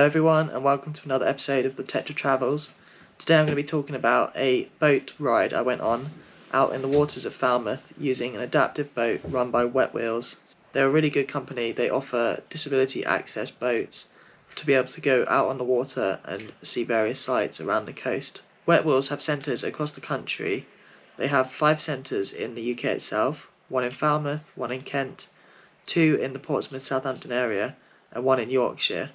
Hello everyone and welcome to another episode of the Tetra Travels. Today I'm going to be talking about a boat ride I went on out in the waters of Falmouth using an adaptive boat run by Wetwheels. They're a really good company. They offer disability access boats to be able to go out on the water and see various sites around the coast. Wetwheels have centres across the country. They have 5 centres in the UK itself, 1 in Falmouth, 1 in Kent, 2 in the Portsmouth Southampton area and 1 in Yorkshire.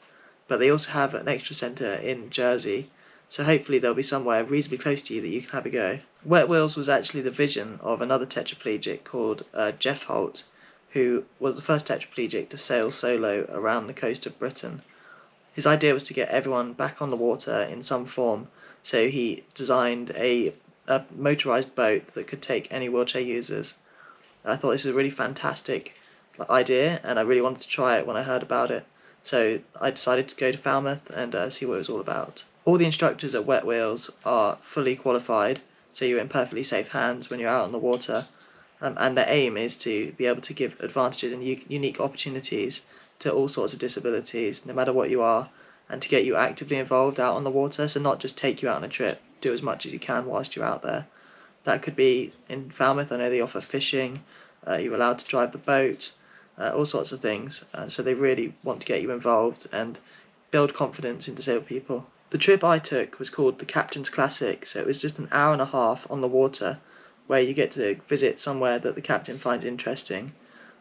But they also have an extra centre in Jersey, so hopefully there'll be somewhere reasonably close to you that you can have a go. Wetwheels was actually the vision of another tetraplegic called Jeff Holt, who was the first tetraplegic to sail solo around the coast of Britain. His idea was to get everyone back on the water in some form, so he designed a motorised boat that could take any wheelchair users. I thought this was a really fantastic idea and I really wanted to try it when I heard about it. So I decided to go to Falmouth and see what it was all about. All the instructors at Wetwheels are fully qualified, so you're in perfectly safe hands when you're out on the water. And their aim is to be able to give advantages and unique opportunities to all sorts of disabilities, no matter what you are, and to get you actively involved out on the water, so not just take you out on a trip, do as much as you can whilst you're out there. That could be in Falmouth. I know they offer fishing, you're allowed to drive the boat, all sorts of things, so they really want to get you involved and build confidence in disabled people. The trip I took was called the Captain's Classic, so it was just an hour and a half on the water where you get to visit somewhere that the captain finds interesting.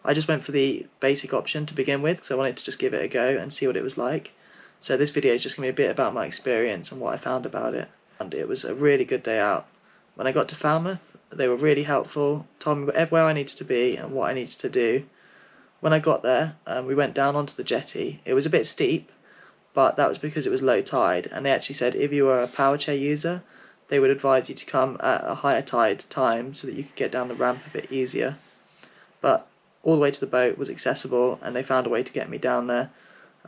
I just went for the basic option to begin with because I wanted to just give it a go and see what it was like. So this video is just going to be a bit about my experience and what I found about it. And it was a really good day out. When I got to Falmouth, they were really helpful, told me where I needed to be and what I needed to do. When I got there, we went down onto the jetty. It was a bit steep, but that was because it was low tide, and they actually said if you were a power chair user, they would advise you to come at a higher tide time so that you could get down the ramp a bit easier. But all the way to the boat was accessible, and they found a way to get me down there.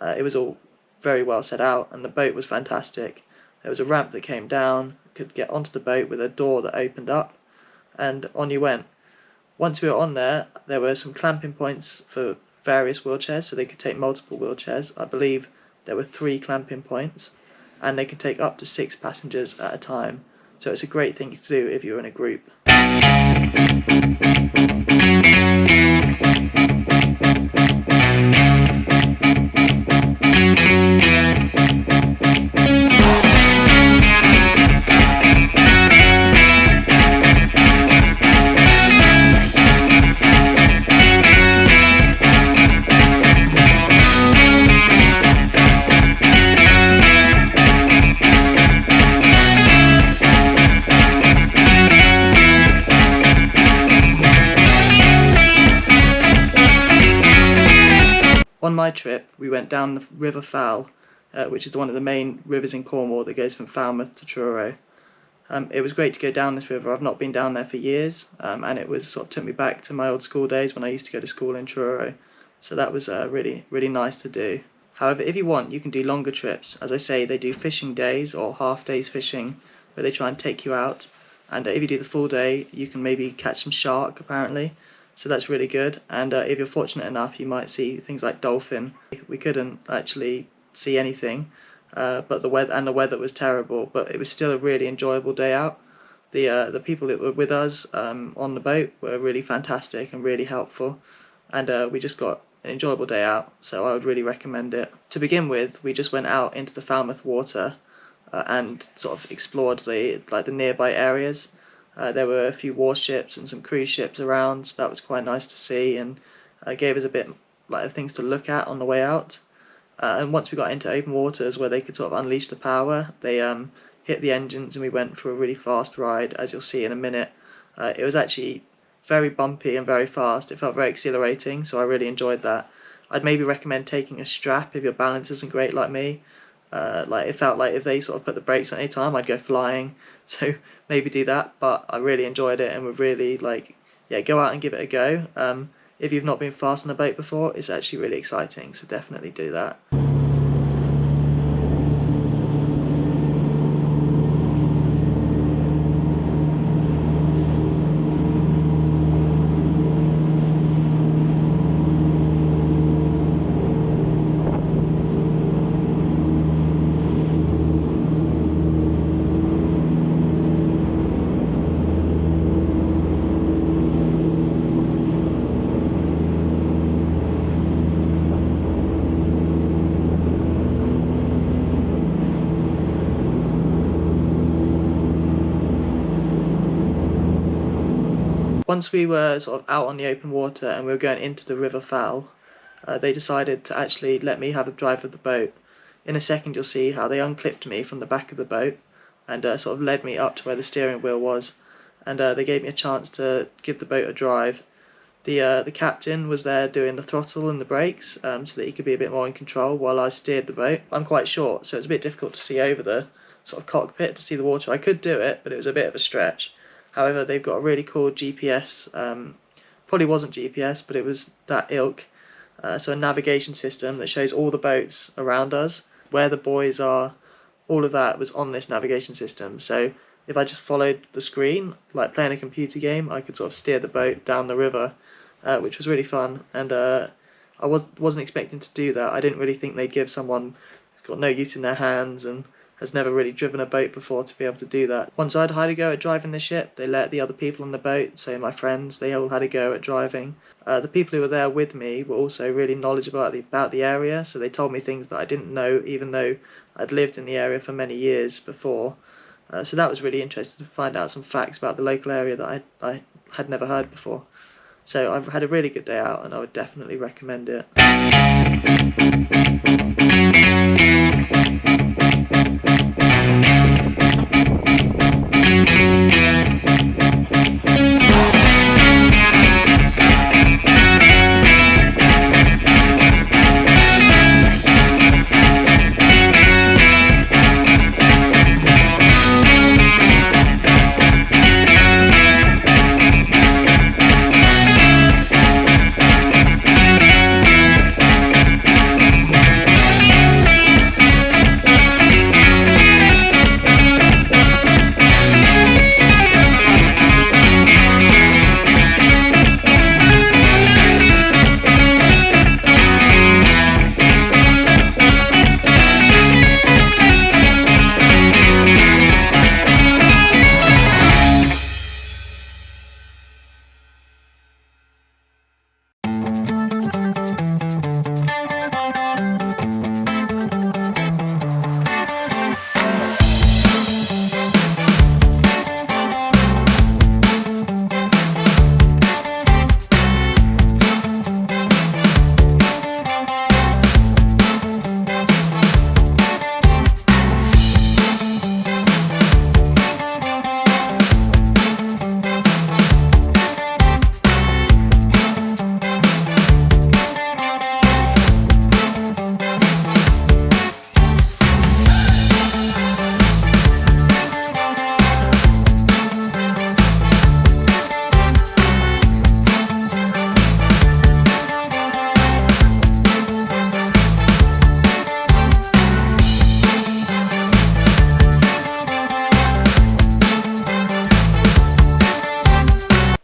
It was all very well set out, and the boat was fantastic. There was a ramp that came down, could get onto the boat with a door that opened up, and on you went. Once we were on there, there were some clamping points for various wheelchairs, so they could take multiple wheelchairs. I believe there were 3 clamping points, and they could take up to 6 passengers at a time. So it's a great thing to do if you're in a group. On my trip, we went down the River Fal, which is one of the main rivers in Cornwall that goes from Falmouth to Truro. It was great to go down this river. I've not been down there for years, and it was sort of took me back to my old school days when I used to go to school in Truro. So that was really nice to do. However, if you want, you can do longer trips. As I say, they do fishing days or half days fishing, where they try and take you out. And if you do the full day, you can maybe catch some shark, apparently. So that's really good, and if you're fortunate enough you might see things like dolphin. We couldn't actually see anything, but the weather was terrible, but it was still a really enjoyable day out. The people that were with us on the boat were really fantastic and really helpful, and we just got an enjoyable day out, so I would really recommend it. To begin with, we just went out into the Falmouth water and sort of explored the nearby areas. There were a few warships and some cruise ships around, so that was quite nice to see, and gave us a bit of things to look at on the way out. And once we got into open waters where they could sort of unleash the power, they hit the engines and we went for a really fast ride, as you'll see in a minute. It was actually very bumpy and very fast. It felt very exhilarating, so I really enjoyed that. I'd maybe recommend taking a strap if your balance isn't great like me. It felt like if they sort of put the brakes on any time, I'd go flying. So maybe do that. But I really enjoyed it and would really go out and give it a go. If you've not been fast on a boat before, it's actually really exciting. So definitely do that. once we were sort of out on the open water and we were going into the River Fowl, they decided to actually let me have a drive of the boat. In a second you'll see how they unclipped me from the back of the boat and sort of led me up to where the steering wheel was, and they gave me a chance to give the boat a drive. The captain was there doing the throttle and the brakes so that he could be a bit more in control while I steered the boat. I'm quite short, so it's a bit difficult to see over the sort of cockpit to see the water. I could do it, but it was a bit of a stretch. However, they've got a really cool GPS, probably wasn't GPS, but it was that ilk, so a navigation system that shows all the boats around us, where the buoys are, all of that was on this navigation system. So if I just followed the screen, like playing a computer game, I could sort of steer the boat down the river, which was really fun, and I wasn't expecting to do that. I didn't really think they'd give someone who's got no use in their hands and has never really driven a boat before to be able to do that. Once I'd had a go at driving the ship, they let the other people on the boat, so my friends, they all had a go at driving. The people who were there with me were also really knowledgeable about the area, so they told me things that I didn't know, even though I'd lived in the area for many years before. So that was really interesting to find out some facts about the local area that I had never heard before. So I've had a really good day out and I would definitely recommend it.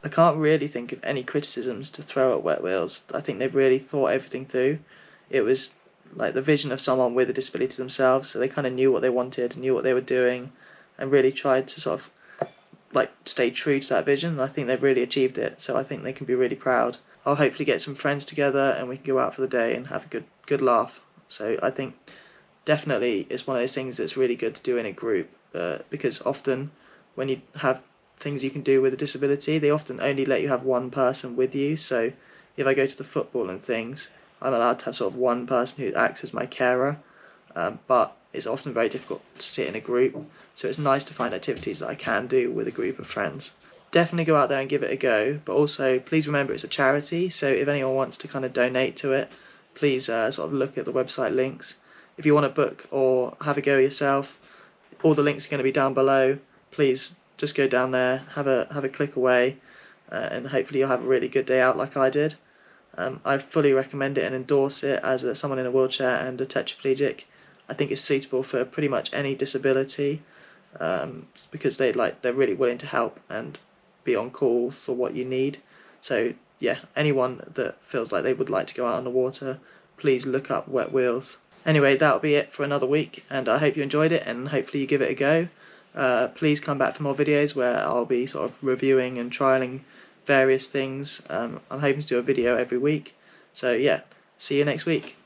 I can't really think of any criticisms to throw at Wetwheels. I think they've really thought everything through. It was like the vision of someone with a disability themselves, so they kind of knew what they wanted, knew what they were doing, and really tried to sort of like stay true to that vision. I think they've really achieved it, so I think they can be really proud. I'll hopefully get some friends together and we can go out for the day and have a good laugh. So I think definitely it's one of those things that's really good to do in a group, because often when you have things you can do with a disability, they often only let you have one person with you. So if I go to the football and things, I'm allowed to have sort of one person who acts as my carer, but it's often very difficult to sit in a group, so it's nice to find activities that I can do with a group of friends. Definitely go out there and give it a go, but also please remember it's a charity, so if anyone wants to kind of donate to it, please sort of look at the website links. If you want to book or have a go yourself, all the links are going to be down below. Please just go down there, have a click away, and hopefully you'll have a really good day out like I did. I fully recommend it and endorse it as someone in a wheelchair and a tetraplegic. I think it's suitable for pretty much any disability, because they're really willing to help and be on call for what you need. So yeah, anyone that feels like they would like to go out on the water, please look up Wetwheels. Anyway, that'll be it for another week, and I hope you enjoyed it and hopefully you give it a go. Please come back for more videos where I'll be sort of reviewing and trialing various things. I'm hoping to do a video every week. So yeah, see you next week.